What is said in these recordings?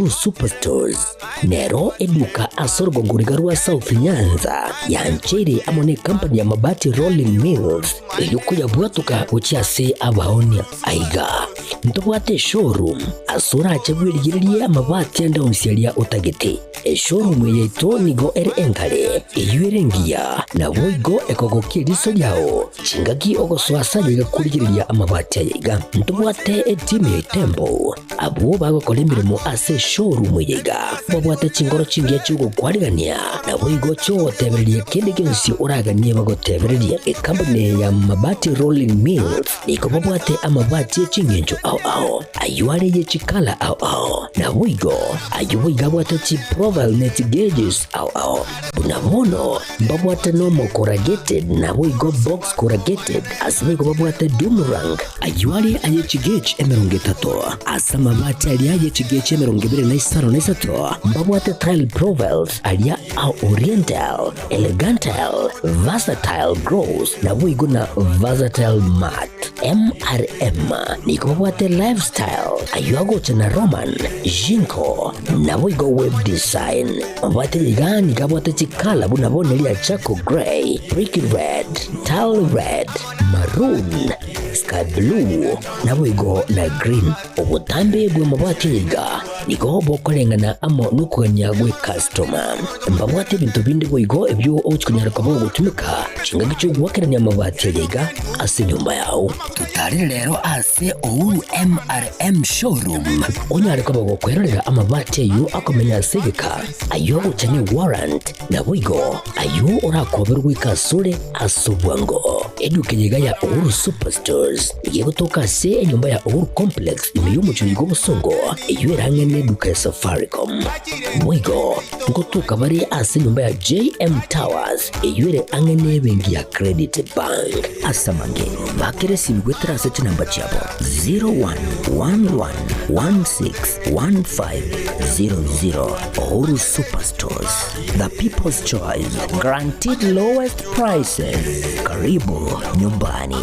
Uhuru Superstores nero eduka asorgo ngurigarua South Nyanza yanchere amone company ya mabati Rolling Mills eyukuya bwatuka uchiase abaonia aiga ntobwate showroom asura achagwirigirie amabati enda usialia utagete showroom yeito nigo enkale eyuerengia na boigo ekogokie riso yao chingaki ogoswasa yiga kurigiriria amabati yiga ntobwate team ya tembo abo bagokora imirimo ase showroom yiga babwate chingoro chingiye cyugo kwarigania na boigo cyo tebererie kindi gensi uraganie bagotebererie company ya mabati Rolling Mills niko babwate amabati chingenjo ao ayuare ye chikala ao na boigo ayuiga bwate chi profile net gauges ao bunamono babwate normal corrugated na boigo box corrugated asimigo babwate boomerang ayuare aye chigage emerongetato asama mabati aliaye chigage emerongibire na Isano na Isato babwate tile profiles alia au oriental elegantal versatile gross na boigo na versatile mat MRM niko babwate lifestyle ayuago tena Roman Jinko na boigo web design babwate yigani kabwate chikala bunabone lia chako gray brick red tile red maroon sky blue na boigo na green obutambe bwe mabwate yiga niko bokolengana amo nukuganya gwe customer mbabwate bintu bindi boigo ebyo ochikunyara kabo gutumika chinga gicho gwakeranya mabwate yiga ase nyumba yao tutari rero ase Uhuru MRM showroom onyare kabo gukwerera amabwate yu akomenya segeka ayo uchane warrant na boigo ayo urakoberwa ikasure asubwango eduke yiga ya Uhuru Superstores yego toka se nyumba ya Uhuru Complex imiyumu chuligo busongo iyo erangene duka ya Safaricom boigo ngotuka bari ase nyumba ya JM Towers iyo ere angene bengi ya Credit Bank asamange bakere simgwe trase namba chabo 0111161500 Uhuru Superstores, the people's choice, guaranteed lowest prices. Karibu nyumbani.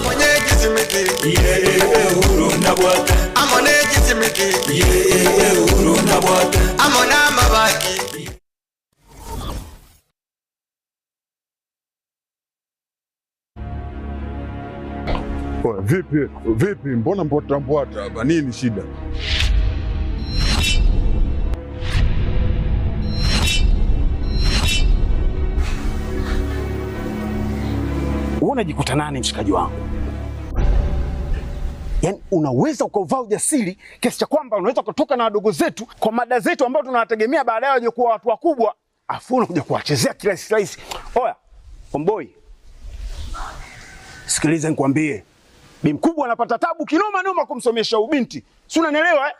Vipi, mbona mbwata hapa? Nini shida? Unajikuta nani mshikaji wangu? Yaani unaweza ukavaa ujasiri kiasi cha kwamba unaweza kutoka na wadogo zetu kwa mada zetu ambao tunawategemea baadaye waje kuwa watu wakubwa, afu unakuja kuwachezea kirahisi. Oya, omboi. Sikiliza nikwambie. Bi mkubwa anapata tabu kinoma noma kumsomesha ubinti. Si unanielewa eh?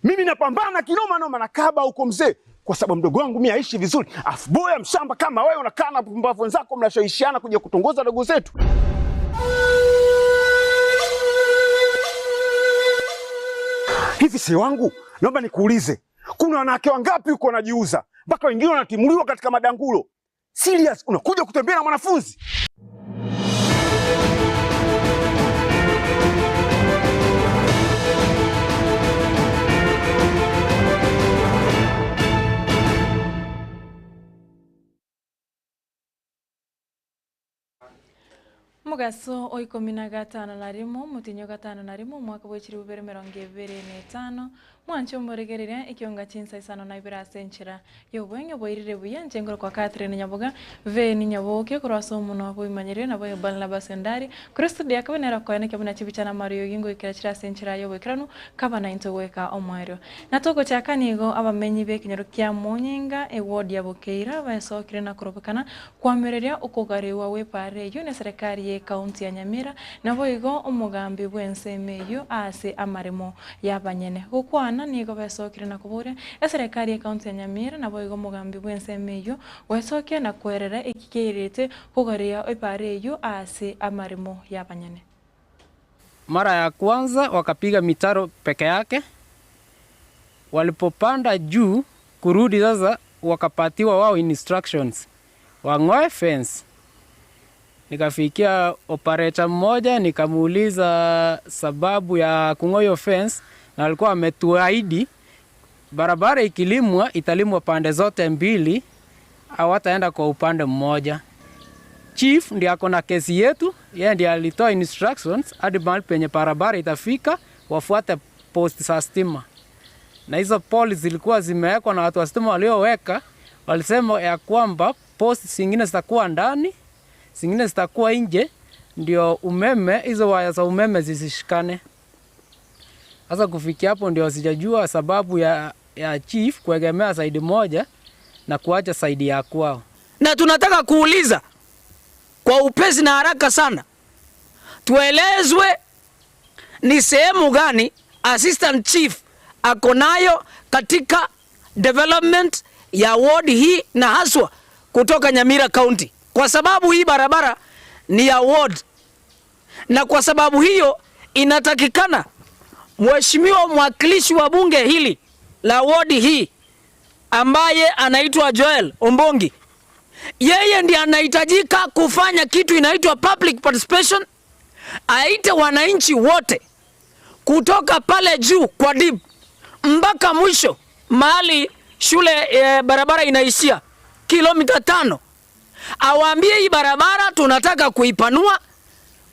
Mimi napambana kinoma noma na kaba huko mzee kwa sababu mdogo wangu mimi aishi vizuri. Afu boya mshamba kama wewe unakaa na pumbavu wenzako mnashawishiana kuja kutongoza dogo zetu. Hivi si wangu, naomba nikuulize. Kuna wanawake wangapi huko wanajiuza? Mpaka wengine wanatimuliwa katika madangulo. Serious, unakuja kutembea na mwanafunzi? Mugaso oikumi na gatano na rimwe mutinyo gatano na rimwe mwaka bw'ekiri 2025 mwancho muregerera Ekeonga Chinsa Isano na Ibere asenchera yobwenye boirire buya njengoro kwa Catherine Nyaboga ve ni Nyaboke kurwaso muno abuyimanyire nabo yobalna basendari Kristo dia kabenera kwa neke buna chibichana Mario yingo ikirachira asenchera yobwekranu kabana intoweka omwero natoko cyakanigo abamenyi be kinyaro kya monyinga eward ya Bokeira basokire na kuropekana kwamereria ukogarewa we pare yone serikali ye kaunti ya Nyamira nabo igo umugambi bwensemeyo ase amarimo yabanyene gukwana nigo besokire na kubure serikali ya kaunti ya Nyamira nabo igo umugambi bwensemeyo wesoke na kwerera ikikirete kugaria ipareyo ase amarimo yabanyene. Mara ya kwanza wakapiga mitaro peke yake, walipopanda juu kurudi sasa wakapatiwa wao instructions wang'oe fence. Nikafikia operator mmoja nikamuuliza sababu ya kung'oa fence na alikuwa ametuahidi barabara ikilimwa italimwa pande zote mbili, hawataenda kwa upande mmoja. Chief ndiye ako na kesi yetu, yeye ndiye alitoa instructions hadi mahali penye barabara itafika wafuate post za stima. Na hizo poles zilikuwa zimewekwa na watu wa stima walioweka, walisema ya kwamba post zingine zitakuwa ndani, zingine zitakuwa nje, ndio umeme, hizo waya za umeme zisishikane. Sasa kufikia hapo ndio sijajua sababu ya chief kuegemea side moja na kuacha side ya kwao. Na tunataka kuuliza kwa upesi na haraka sana, tuelezwe ni sehemu gani assistant chief ako nayo katika development ya ward hii na haswa kutoka Nyamira County, kwa sababu hii barabara ni ya ward, na kwa sababu hiyo inatakikana mheshimiwa mwakilishi wa bunge hili la ward hii ambaye anaitwa Joel Ombongi, yeye ndiye anahitajika kufanya kitu inaitwa public participation, aite wananchi wote kutoka pale juu kwa dip mpaka mwisho mahali shule barabara inaishia kilomita 5. Awaambie hii barabara tunataka kuipanua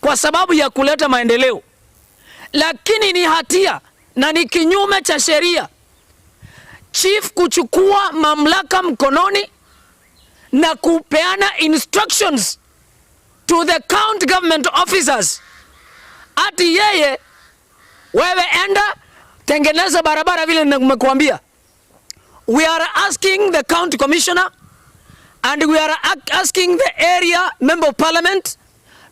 kwa sababu ya kuleta maendeleo, lakini ni hatia na ni kinyume cha sheria chief kuchukua mamlaka mkononi na kupeana instructions to the county government officers ati yeye, wewe enda tengeneza barabara vile nimekuambia. We are asking the county commissioner and we are asking the area member of parliament,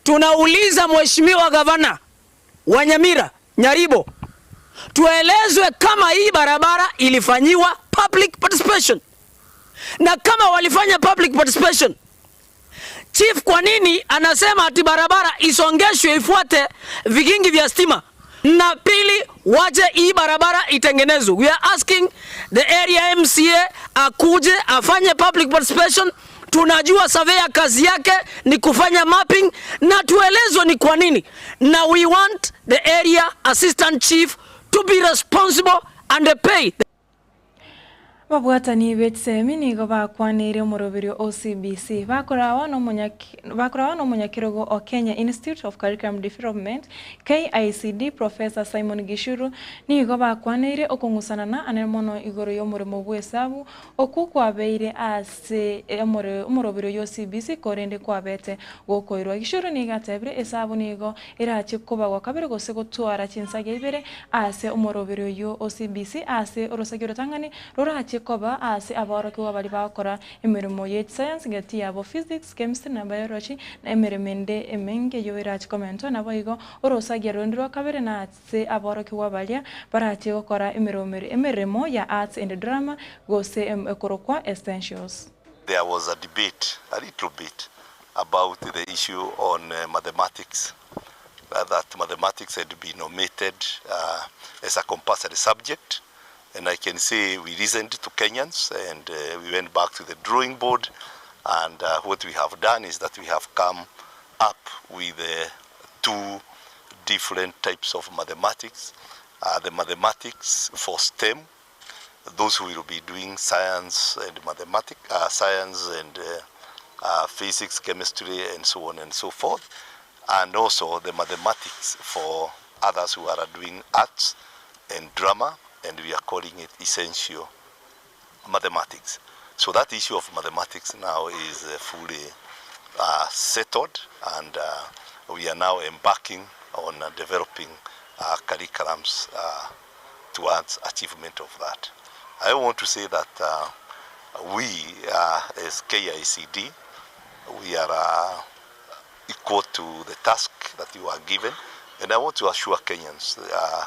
tunauliza mheshimiwa gavana wa Nyamira Nyaribo, tuelezwe kama hii barabara ilifanyiwa public participation, na kama walifanya public participation, chief kwa nini anasema ati barabara isongeshwe ifuate vigingi vya stima? Na pili, waje hii barabara itengenezwe. We are asking the area MCA akuje afanye public participation. Tunajua surveyor kazi yake ni kufanya mapping, na tuelezwe ni kwa nini. Na we want the area assistant chief to be responsible and pay. Babwatani betsemi nigo bakwanire umurobirio OCBC bakorawa no munyakirogo o Kenya Institute of Curriculum Development KICD Professor Simon Gishuru nigo bakwanire okungusana na anemono igoro y'omurimo bwesabu okukwabeire ase umurobirio OCBC korende kwabete gokoirwa. Gishuru nigatebre esabu nigo irachi kuba gwakabere gose gutwara Chinsa Ibere ase umurobirio yo OCBC ase orosagiro tangani rorachi koba ase aboroki wabali bakora emirimo ye science ngati yabo physics, chemistry na biology na emiremende emenge yo irachi komento na boigo orosagiro ndiro kabere na ase aboroki wabalia barati gukora emirimo ya arts and drama gose ekorokwa essentials. There was a debate a little bit about the issue on mathematics, that mathematics had been omitted as a compulsory subject. And I can say we listened to Kenyans and we went back to the drawing board, and what we have done is that we have come up with two different types of mathematics. The mathematics for STEM, those who will be doing science and mathematics, science and physics, chemistry and so on and so forth, and also the mathematics for others who are doing arts and drama, and we are calling it essential mathematics. So that issue of mathematics now is fully settled, and we are now embarking on developing curriculums towards achievement of that. I want to say that we as KICD, we are equal to the task that you are given. And I want to assure Kenyans,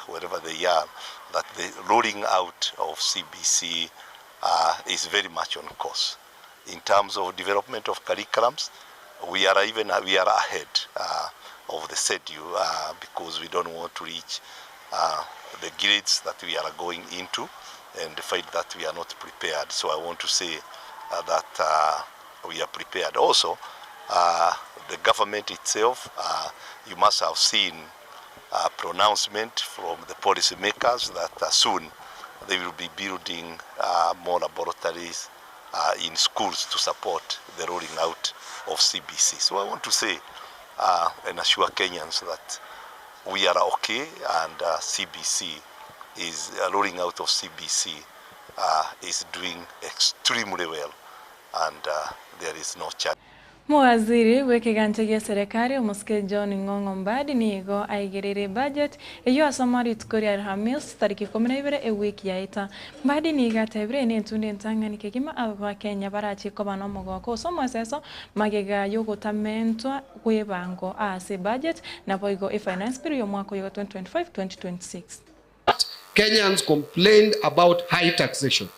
wherever they are, that the rolling out of CBC is very much on course. In terms of development of curriculums, we are ahead of the schedule because we don't want to reach the grades that we are going into and find that we are not prepared. So I want to say that we are prepared. Also, the government itself, you must have seen a pronouncement from the policymakers that soon they will be building more laboratories in schools to support the rolling out of CBC. So I want to say and assure Kenyans that we are okay, and CBC is rolling out of CBC is doing extremely well, and there is no challenge. Mwaziri wekiganja gya serikali umuske John Ng'ong'o Mbadi nigo aigerere budget eyo asomari tukori Alhamis tariki 12 ewiki yaita Mbadi niga tebre ne tunde ntangani kegima aba Kenya barachi ko banomogoko somo seso magega yogotamentwa kwebango ase budget na boigo finance bill yo mwaka yo 2025-2026. Kenyans complained about high taxation,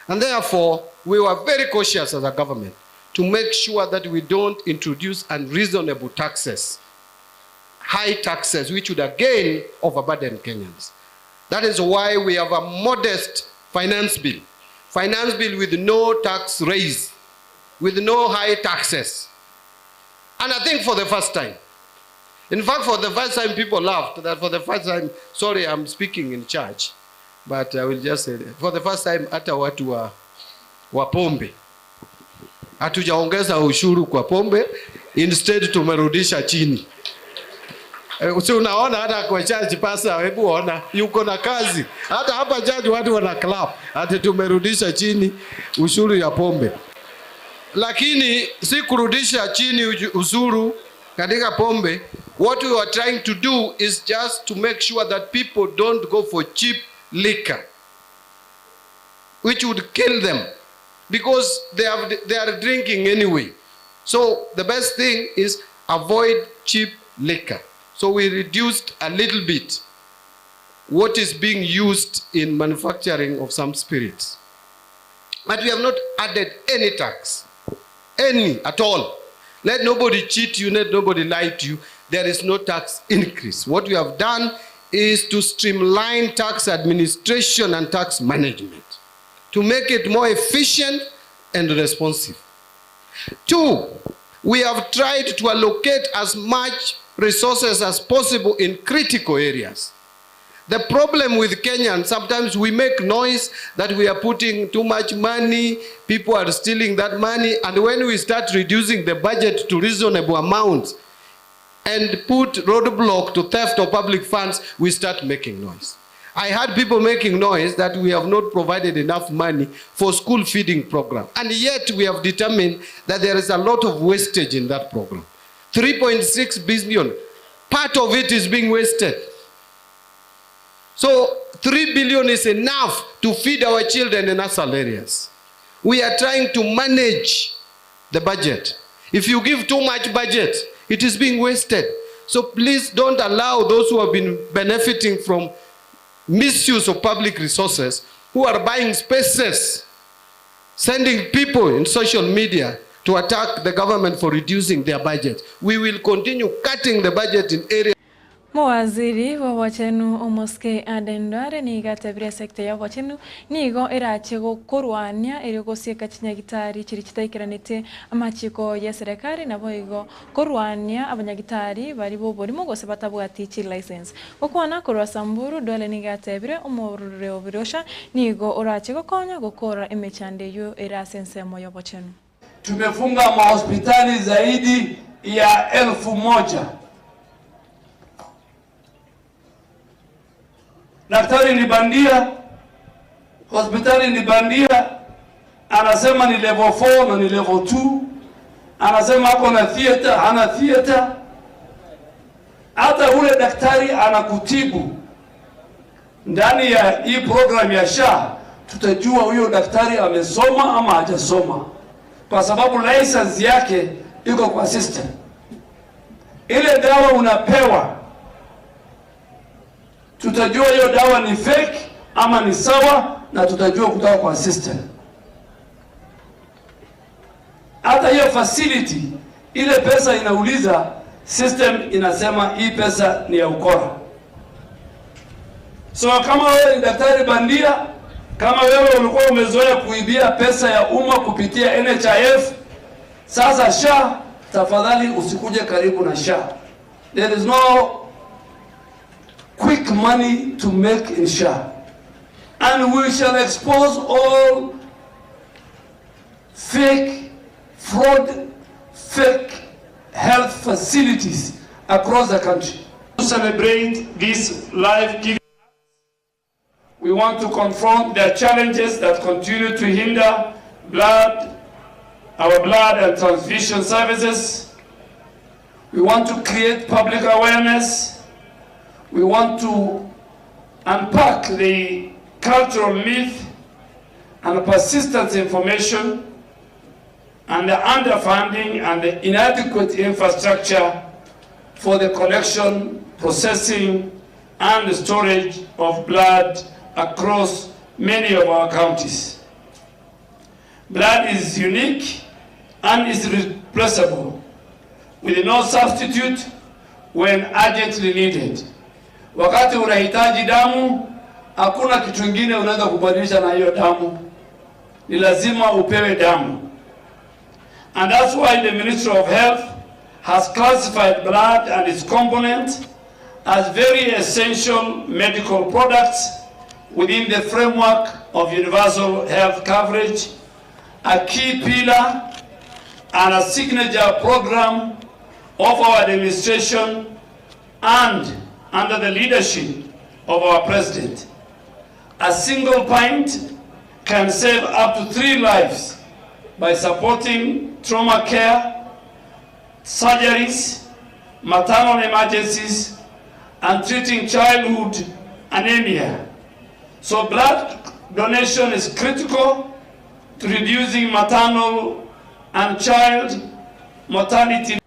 and therefore we were very cautious as a government to make sure that we don't introduce unreasonable taxes, high taxes, which would again overburden Kenyans. That is why we have a modest finance bill with no tax raise, with no high taxes. And I think for the first time, in fact, for the first time, people laughed that for the first time, sorry, I'm speaking in church, but I will just say that for the first time, hata watu wa pombe hatujaongeza ushuru kwa pombe, instead tumerudisha chini. Si unaona hata kwa church pasa, hebu ona yuko na kazi. Hata hapa church watu wana clap, hata tumerudisha chini ushuru ya pombe. Lakini si kurudisha chini ushuru katika pombe. What we are trying to do is just to make sure that people don't go for cheap liquor, which would kill them, because they are drinking anyway. So the best thing is avoid cheap liquor. So we reduced a little bit what is being used in manufacturing of some spirits. But we have not added any tax, any at all. Let nobody cheat you, let nobody lie to you. There is no tax increase. What we have done is to streamline tax administration and tax management, to make it more efficient and responsive. 2, we have tried to allocate as much resources as possible in critical areas. The problem with Kenyans, sometimes we make noise that we are putting too much money, people are stealing that money, and when we start reducing the budget to reasonable amounts and put roadblock to theft of public funds, we start making noise. I heard people making noise that we have not provided enough money for school feeding program. And yet we have determined that there is a lot of wastage in that program. 3.6 billion, part of it is being wasted. So 3 billion is enough to feed our children in rural areas. We are trying to manage the budget. If you give too much budget, it is being wasted. So please don't allow those who have been benefiting from misuse of public resources, who are buying spaces, sending people in social media to attack the government for reducing their budget. We will continue cutting the budget in areas. Mawaziri wa wachenu omoske adendare ni gatebria sekta ya wachenu nigo irachego kurwania iriko sieka chinyagitari chiri chitaikiranite amachiko ya serikali na boigo kurwania abanyagitari bari bo borimo gose batabwati chi license okwana korwa Samburu dole ni gatebria omorure obirosha nigo urachego konya gukora emechande yo irasense moyo wachenu. Tumefunga mahospitali zaidi ya 1000. Daktari ni bandia, hospitali ni bandia, anasema ni level 4 na ni level 2, anasema ako na theater, hana theater. Hata ule daktari anakutibu ndani ya hii program ya SHA, tutajua huyo daktari amesoma ama hajasoma, kwa sababu license yake iko kwa system. Ile dawa unapewa, tutajua hiyo dawa ni fake ama ni sawa, na tutajua kutoka kwa system. Hata hiyo facility, ile pesa inauliza, system inasema hii pesa ni ya ukora. So kama wewe ni daktari bandia, kama wewe ulikuwa umezoea kuibia pesa ya umma kupitia NHIF, sasa SHA, tafadhali usikuje karibu na SHA. There is no quick money to make in SHA. and we shall expose all fake fraud, fake health facilities across the country. To celebrate this life-giving, we want to confront the challenges that continue to hinder our blood and transfusion services. We want to create public awareness. We want to unpack the cultural myth and persistent information and the underfunding and the inadequate infrastructure for the collection, processing, and the storage of blood across many of our counties. Blood is unique and is irreplaceable, with no substitute when urgently needed. Wakati unahitaji damu, hakuna kitu kingine unaweza kubadilisha na hiyo damu. Ni lazima upewe damu. And that's why the Ministry of Health has classified blood and its components as very essential medical products within the framework of universal health coverage, a key pillar and a signature program of our administration and under the leadership of our President. A single pint can save up to 3 lives by supporting trauma care, surgeries, maternal emergencies, and treating childhood anemia. So blood donation is critical to reducing maternal and child mortality.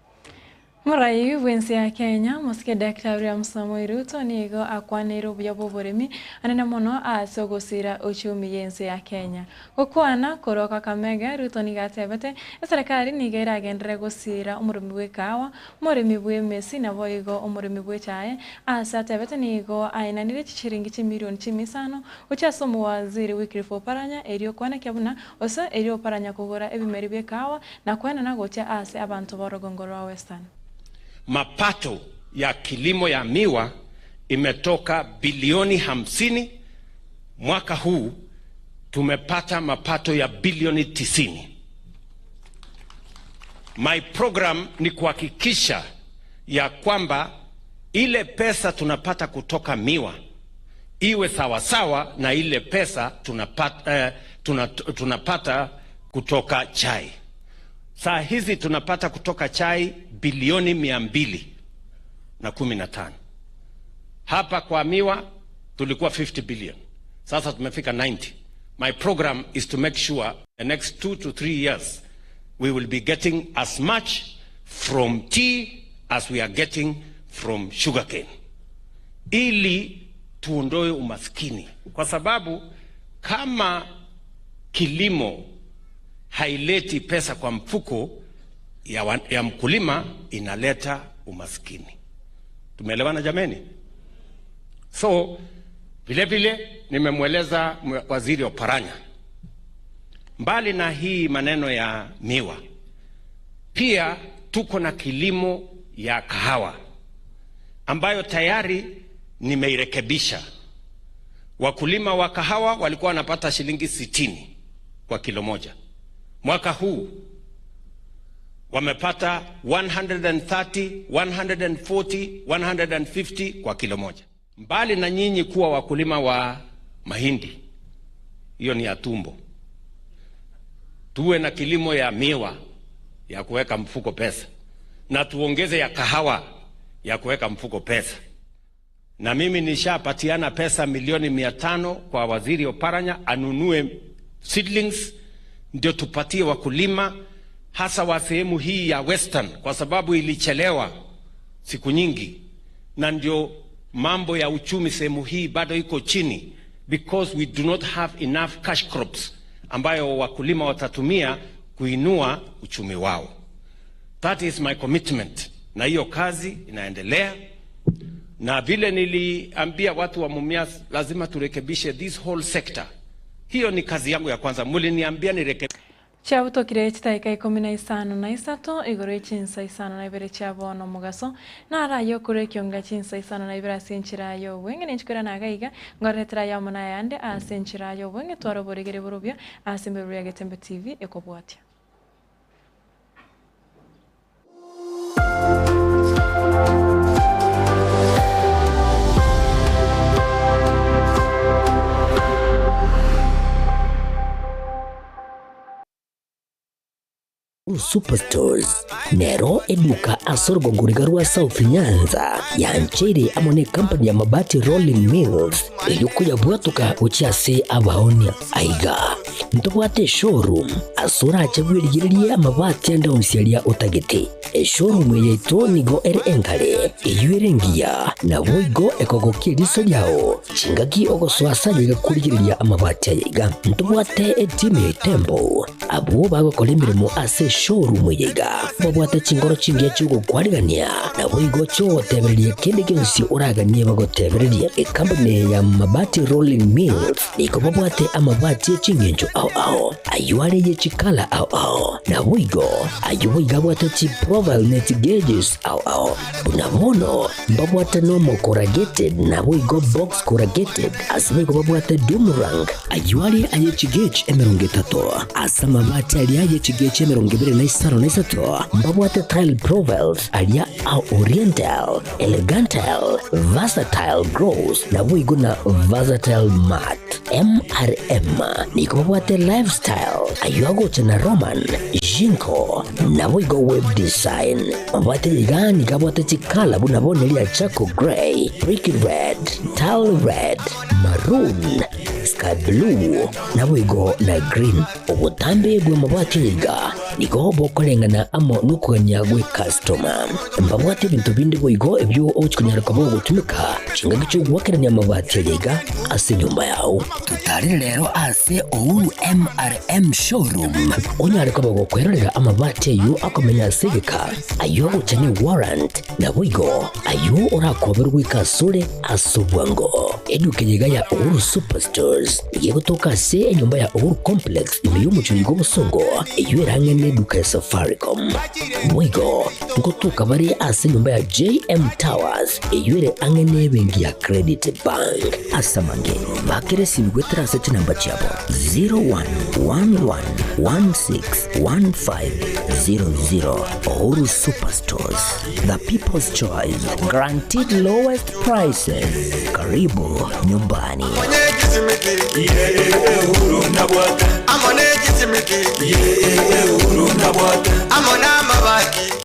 Murai wensi ya Kenya musike Daktari Samoei Ruto nigo akwaniro buya boboremi anena mono asogosira uchumi yensi ya Kenya gukwana koroka Kamega Ruto nigatebete serikali nigera agendere gusira umurimi wekawa umurimi bwemesi nabo igo umurimi bwechaye asatebete nigo ainanire chichiringi chimilioni 5 uchasomo waziri Wycliffe Oparanya erio kwana kyabuna oso erio Oparanya kugura ebimeri bwekawa na kwena nagocha ase abantu borogongoro wa Western. Mapato ya kilimo ya miwa imetoka bilioni 50. Mwaka huu tumepata mapato ya bilioni 90. My program ni kuhakikisha ya kwamba ile pesa tunapata kutoka miwa iwe sawasawa na ile pesa tunapata kutoka chai. Saa hizi tunapata kutoka chai bilioni 215. Hapa kwa miwa tulikuwa 50 billion. Sasa tumefika 90. My program is to make sure the next 2 to 3 years we will be getting as much from tea as we are getting from sugarcane. Ili tuondoe umaskini. Kwa sababu kama kilimo haileti pesa kwa mfuko ya mkulima, inaleta umaskini. Tumeelewana jameni? So vile vile nimemweleza waziri Oparanya, mbali na hii maneno ya miwa, pia tuko na kilimo ya kahawa ambayo tayari nimeirekebisha. Wakulima wa kahawa walikuwa wanapata shilingi 60 kwa kilo moja. Mwaka huu wamepata 130, 140, 150 kwa kilo moja. Mbali na nyinyi kuwa wakulima wa mahindi, hiyo ni ya tumbo, tuwe na kilimo ya miwa ya kuweka mfuko pesa, na tuongeze ya kahawa ya kuweka mfuko pesa. Na mimi nishapatiana pesa milioni 500 kwa waziri Oparanya anunue seedlings, ndio tupatie wakulima hasa wa sehemu hii ya Western, kwa sababu ilichelewa siku nyingi, na ndio mambo ya uchumi sehemu hii bado iko chini, because we do not have enough cash crops ambayo wakulima watatumia kuinua uchumi wao. That is my commitment, na hiyo kazi inaendelea. Na vile niliambia watu wa Mumias, lazima turekebishe this whole sector. Hiyo ni kazi yangu ya kwanza. Muliniambia nirekebishe. Chiabutokire chitaika 15 na isato igoro Chinsa Isano na Ibere chiabono mugaso na rayo kure Ekeonga Chinsa Isano na Ibere asenchira yo wenge nenchikura na gaiga ngoretera ya mona yande asenchira yo wenge twaro boregere borobya asemberu ya Getembe TV ekobwatia. Superstores nero eduka asorgo nguriga rwa South Nyanza yanchere amone company ya mabati Rolling Mills eyukuya bwatuka uchiase abaonia aiga ntobwate showroom asura achabwirigiriye amabati anda unsialia utagete showroom yeto nigo enkale eyuerengia na boigo ekogokie riso yao chingagi ogoswasanyiga kurigiriya amabati aiga ntobwate team tembo abo bagokora imirimo ase showroom yiga babwata chingoro chingiye cyugo kwarigania na boigo cyo tebereye kende gensi uraganie bagotebereye company ya mabati Rolling Mills niko babwate amabati chingenjo ao ayuare ye chikala ao na boigo ayuiga bwata chi profile net gauges ao bunabono babwata normal corrugated na boigo box corrugated asibego babwata boomerang ayuare aye chigage emeronge tato asama mabati alia ye chigage emeronge bere na Isano na isato babwate tile profiles alia au oriental elegantal versatile gross na boigo na versatile mat MRM niko babwate lifestyle ayuago chana roman jinko na boigo web design babwate ligani kabwate chikala bunabone lia chako gray brick red tile red maroon sky blue na boigo na green obutambe gwe mabwate liga niko bokolengana amo nukuganya gwe customer mbabwate bintu bindi boigo ebyo ochikunyara kabo gutumika chinga cyo gwakeranya amabati liga ase nyumba yao tutari lero ase ouru MRM showroom onyare kabo gukwerera amabati yu akomenya segeka ayo guchani warrant na boigo ayo orakoberwa ikasure asubwango edukenyega ya ouru superstores igiye gutoka se enyumba ya ouru complex imiyumucuri go busongo iyo erangene neduka ya Safaricom boigo ngotuka bari ase nyumba ya JM Towers iyo ere angene bengi ya Credit Bank asamange bakere simgwe trase chinamba chabo 0111161500 Ouru Superstores, the people's choice, guaranteed lowest prices. Karibu nyumbani.